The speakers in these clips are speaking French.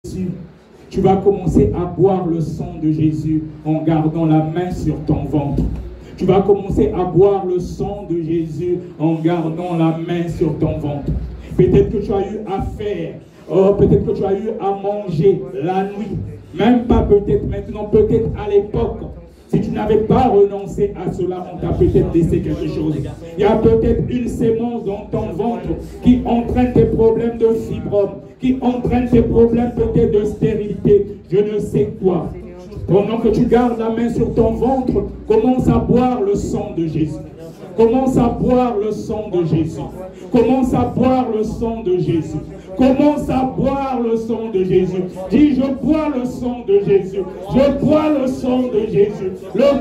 Jésus, tu vas commencer à boire le sang de Jésus en gardant la main sur ton ventre. Tu vas commencer à boire le sang de Jésus en gardant la main sur ton ventre. Peut-être que tu as eu à faire, peut-être que tu as eu à manger la nuit. Même pas peut-être maintenant, peut-être à l'époque. Si tu n'avais pas renoncé à cela, on t'a peut-être laissé quelque chose. Il y a peut-être une sémence dans ton ventre qui entraîne des problèmes de fibrome, qui entraîne des problèmes peut-être de stérilité, je ne sais quoi. Pendant que tu gardes la main sur ton ventre, commence à boire le sang de Jésus. Commence à boire le sang de Jésus. Commence à boire le sang de Jésus. Commence à boire le sang de Jésus. Dis, je bois le sang de Jésus. Je bois le sang de Jésus.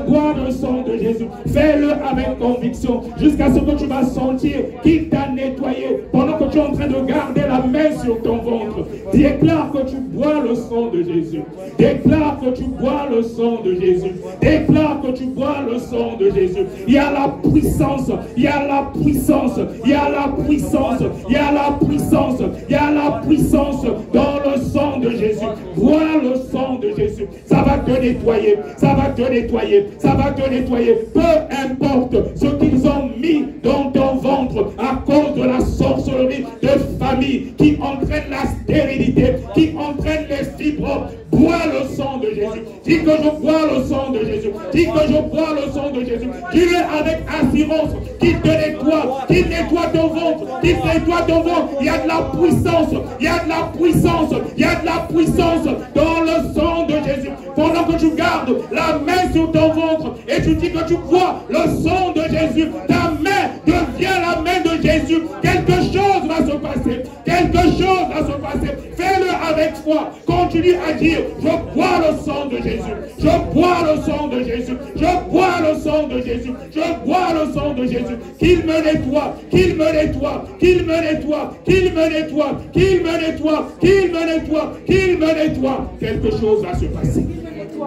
Bois le sang de Jésus. Fais-le avec conviction jusqu'à ce que tu vas sentir qu'il t'a nettoyé. Pendant que tu es en train de garder la main sur ton ventre, déclare que tu bois le sang de Jésus. Déclare que tu bois le sang de Jésus. Déclare que tu bois le sang de Jésus. Il y a la puissance. Il y a la puissance. Il y a la puissance. Il y a la puissance. Il y a la puissance dans le sang de Jésus. Bois le sang de Jésus. Ça va te nettoyer. Ça va te nettoyer. Ça va te nettoyer. Peu importe ce qu'ils ont mis dans ton ventre à cause de la sorcellerie de famille qui entraîne la stérilité, qui entraîne les fibromes. Bois le sang de Jésus. Dis que je bois le sang de Jésus. Dis que je bois le sang de Jésus. Dis-le avec assurance qu'il te nettoie. Qu'il nettoie ton ventre. Qu'il nettoie ton ventre. Il y a de la puissance. Il y a de la puissance. Il y a de la puissance dans le sang de Jésus. Pendant que tu gardes la main sur ton ventre et tu dis que tu bois le sang de Jésus, ta main devient la main de Jésus. Quelque chose va se passer. Quelque chose va se passer. Fais-le avec foi. Continue à dire, je bois le sang de Jésus. Je bois le sang de Jésus. Je bois le sang de Jésus. Je bois le sang de Jésus. Qu'il me nettoie. Qu'il me nettoie. Qu'il me nettoie. Qu'il me nettoie. Qu'il me nettoie. Qu'il me nettoie. Qu'il me nettoie. Quelque chose va se passer.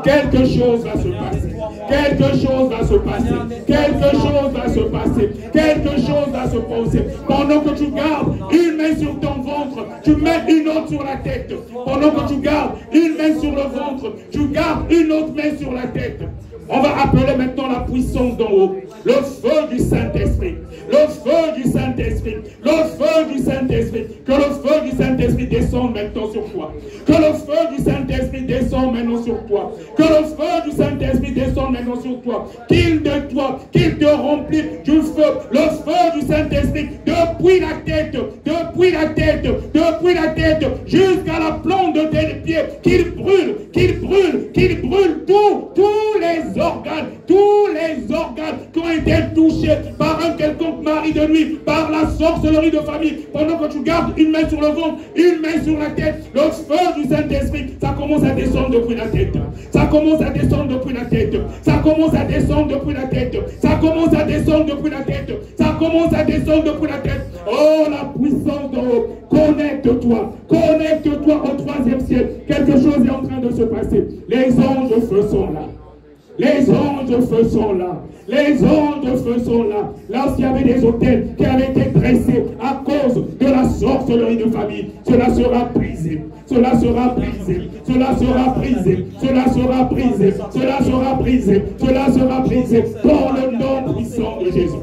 Quelque chose va se passer. Quelque chose va se passer. Quelque chose va se passer. Quelque chose va se passer. Pendant que tu gardes une main sur ton ventre, tu mets une autre sur la tête. Pendant que tu gardes une main sur le ventre, tu gardes une autre main sur la tête. On va appeler maintenant la puissance d'en haut. Le feu du Saint-Esprit. Le feu du Saint-Esprit. Le feu du Saint-Esprit. Que le feu du Saint-Esprit descende maintenant sur toi. Que le feu du Saint-Esprit descende maintenant sur toi. Que le feu du Saint-Esprit descende maintenant sur toi. Qu'il nettoie, qu'il te remplit du feu. Le feu du Saint-Esprit depuis la tête, depuis la tête, depuis la tête, jusqu'à la plante de tes pieds. Qu'il brûle, qu'il brûle, qu'il brûle tous les organes qui ont été touchés par un quelconque mari de nuit, par la sorcellerie de famille. Pendant que tu gardes une main sur le ventre, une main sur la tête, le feu du Saint-Esprit, ça commence à descendre depuis la tête. Ça commence à descendre depuis la tête. Ça commence à descendre depuis la tête. Ça commence à descendre depuis la tête. Ça commence à descendre depuis la tête. Oh, la puissance d'en haut. Connecte-toi. Connecte-toi au troisième ciel. Quelque chose est en train de se passer. Les anges de feu sont là. Les anges de feu sont là. Les anges de feu sont là. Lorsqu'il y avait des autels qui avaient été dressés à cause de la sorcellerie de famille, cela sera brisé. Cela sera brisé. Cela sera brisé. Cela sera brisé. Cela sera brisé. Cela sera brisé. Dans le nom puissant de Jésus.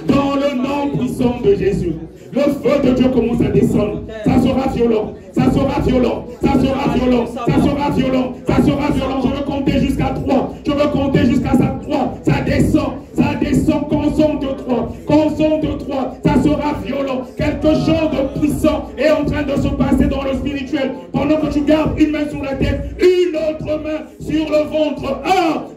Dans le nom puissant de Jésus. Le feu de Dieu commence à descendre. Ça sera violent. Ça sera violent. Ça sera violent. Ça sera violent. Ça sera violent. Je veux compter jusqu'à 3. Je veux compter jusqu'à 3. Ça descend. Ça descend. Concentre 3. Concentre 3. Ça sera violent. Quelque chose de puissant est en train de se passer dans le spirituel. Pendant que tu gardes une main sur la tête, une autre main sur le ventre.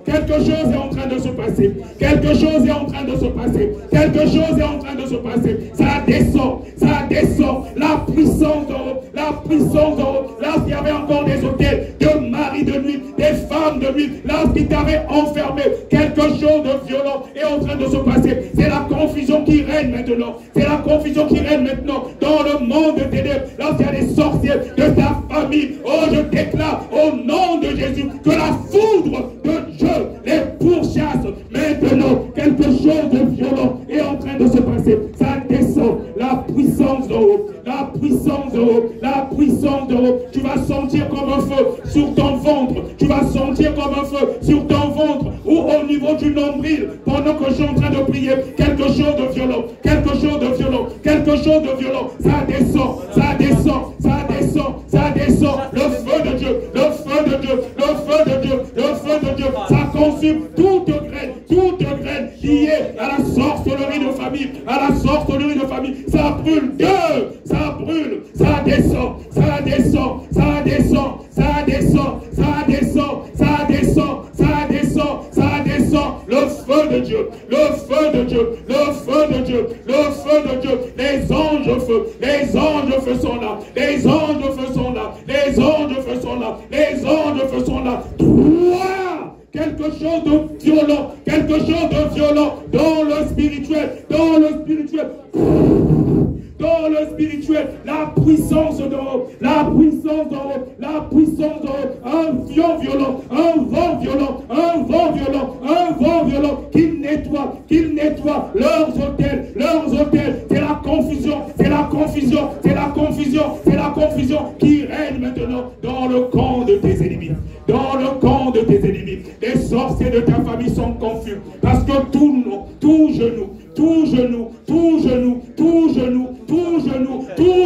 Quelque chose est en train de se passer. Quelque chose est en train de se passer. Quelque chose est en train de se passer. Ça descend. Ça descend. La puissance d'en haut. La puissance d'en haut. Lorsqu'il y avait encore des hôtels de maris de nuit, des femmes de nuit, lorsqu'ils t'avaient enfermé, quelque chose de violent est en train de se passer. C'est la confusion qui règne maintenant. C'est la confusion qui règne maintenant dans le monde de ténèbres. Lorsqu'il y a des sorciers de ta famille, oh, je déclare au nom de Jésus que la foudre de Dieu les pourchasse maintenant. Quelque chose de violent est en train de se passer. Ça descend. La puissance d'en haut. La puissance d'en haut. La puissance d'en haut. Tu vas sentir comme un feu sur ton ventre. Tu vas sentir comme un feu sur ton ventre ou au niveau du nombril. Pendant que je suis en train de prier, quelque chose de violent, quelque chose de violent, quelque chose de violent. Ça descend, ça descend, ça descend, ça descend. Le feu de Dieu, le feu de Dieu, le feu de Dieu, le feu de Dieu. Ça consume toute graine liée à la sorcellerie de famille, à la sorcellerie de famille. Ça brûle, ça brûle, ça descend, ça descend, ça descend, ça descend, ça descend, ça descend, ça descend, ça descend. Le feu de Dieu, le feu de Dieu, le feu de Dieu, le feu de Dieu. Les anges feu, les anges feu sont là, les anges feu sont là, les anges feu sont là, les anges feu sont là. Quelque chose de violent, quelque chose de violent dans le spirituel, dans le spirituel. Dans le spirituel, la puissance d'en haut, la puissance d'en haut, la puissance d'en haut, un vent violent, un vent violent, un vent violent, un vent violent qui nettoie leurs hôtels, c'est la confusion, c'est la confusion, c'est la confusion, c'est la confusion qui règne maintenant dans le camp de tes ennemis, dans le camp de tes ennemis. Les sorciers de ta famille sont confus parce que tout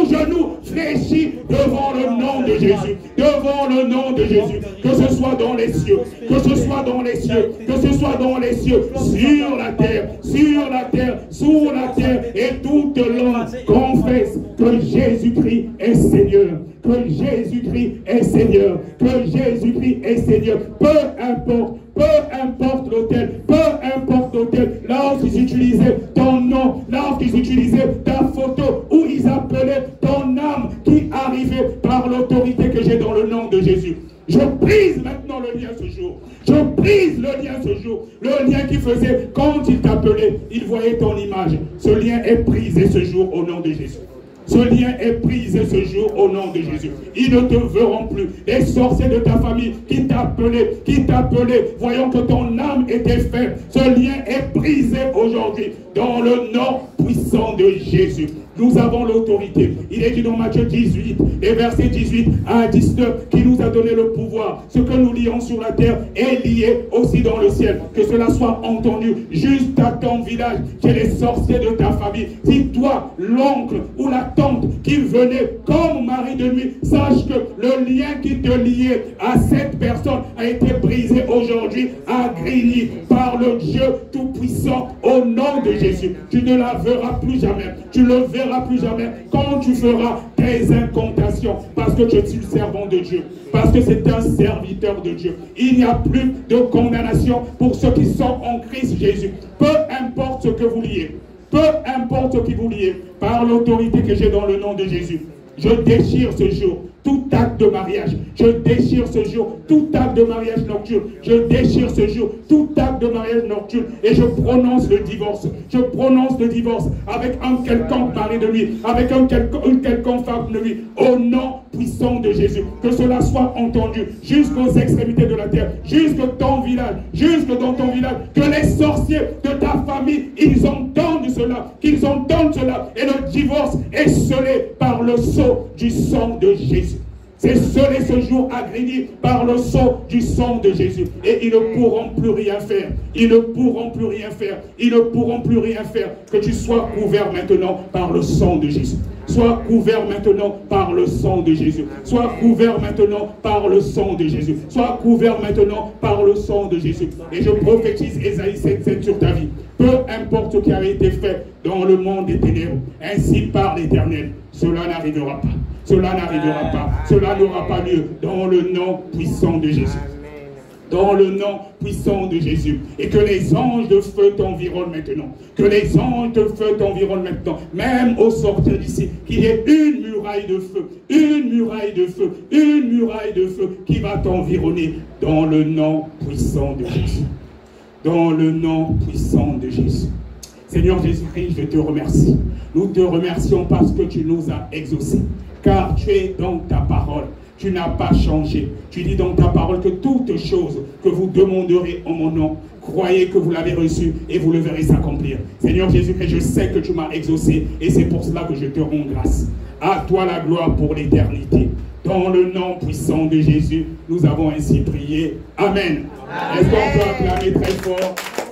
genou fléchit devant le nom de Jésus, devant le nom de Jésus, que ce soit dans les cieux, que ce soit dans les cieux, que ce soit dans les cieux, sur la terre, sous la terre, et toute langue confesse que Jésus-Christ est Seigneur, que Jésus-Christ est Seigneur, que Jésus-Christ est Seigneur, peu importe l'autel, lorsqu'ils utilisaient ton nom, lorsqu'ils utilisaient ta photo, ou ils appelaient ton âme qui arrivait par l'autorité que j'ai dans le nom de Jésus. Je brise maintenant le lien ce jour. Je brise le lien ce jour. Le lien qui faisait, quand il t'appelait, il voyait ton image. Ce lien est brisé ce jour au nom de Jésus. Ce lien est brisé ce jour au nom de Jésus. Ils ne te verront plus. Les sorciers de ta famille qui t'appelaient, voyant que ton âme était faible. Ce lien est brisé aujourd'hui dans le nom puissant de Jésus. Nous avons l'autorité. Il est dit dans Matthieu 18, et versets 18 à 19, qui nous a donné le pouvoir. Ce que nous lions sur la terre est lié aussi dans le ciel. Que cela soit entendu juste à ton village, chez les sorciers de ta famille. Si toi, l'oncle ou la tante qui venait comme mari de nuit, sache que le lien qui te liait à cette personne a été brisé aujourd'hui à Grigny par le Dieu Tout-Puissant au nom de Jésus. Tu ne la verras plus jamais. Tu le verras plus jamais quand tu feras tes incantations, parce que je suis le servant de Dieu, parce que c'est un serviteur de Dieu. Il n'y a plus de condamnation pour ceux qui sont en Christ Jésus. Peu importe ce que vous liez, peu importe ce que vous liez, par l'autorité que j'ai dans le nom de Jésus, je déchire ce jour tout acte de mariage. Je déchire ce jour tout acte de mariage nocturne. Je déchire ce jour tout acte de mariage nocturne. Et je prononce le divorce. Je prononce le divorce avec un quelconque mari de lui, avec une quelconque femme de lui. Au nom puissant de Jésus. Que cela soit entendu jusqu'aux extrémités de la terre, jusque ton village, jusque dans ton village. Que les sorciers de ta famille, ils entendent cela, qu'ils entendent cela. Et le divorce est scellé par le sceau du sang de Jésus. C'est scellé ce jour à Grigny par le sceau du sang de Jésus. Et ils ne pourront plus rien faire. Ils ne pourront plus rien faire. Ils ne pourront plus rien faire. Que tu sois couvert maintenant par le sang de Jésus. Sois couvert maintenant par le sang de Jésus. Sois couvert maintenant par le sang de Jésus. Sois couvert maintenant par le sang de Jésus. Et je prophétise Ésaïe 7:7 sur ta vie. Peu importe ce qui a été fait dans le monde des ténèbres, ainsi par l'Éternel, cela n'arrivera pas. Cela n'arrivera pas. Cela n'aura pas lieu dans le nom puissant de Jésus. Dans le nom puissant de Jésus. Et que les anges de feu t'environnent maintenant. Que les anges de feu t'environnent maintenant. Même au sortir d'ici, qu'il y ait une muraille de feu. Une muraille de feu. Une muraille de feu qui va t'environner dans le nom puissant de Jésus. Dans le nom puissant de Jésus. Seigneur Jésus-Christ, je te remercie. Nous te remercions parce que tu nous as exaucés. Car tu es dans ta parole. Tu n'as pas changé. Tu dis dans ta parole que toutes choses que vous demanderez en mon nom, croyez que vous l'avez reçu et vous le verrez s'accomplir. Seigneur Jésus-Christ, je sais que tu m'as exaucé et c'est pour cela que je te rends grâce. À toi la gloire pour l'éternité. Dans le nom puissant de Jésus, nous avons ainsi prié. Amen. Est-ce qu'on peut acclamer très fort?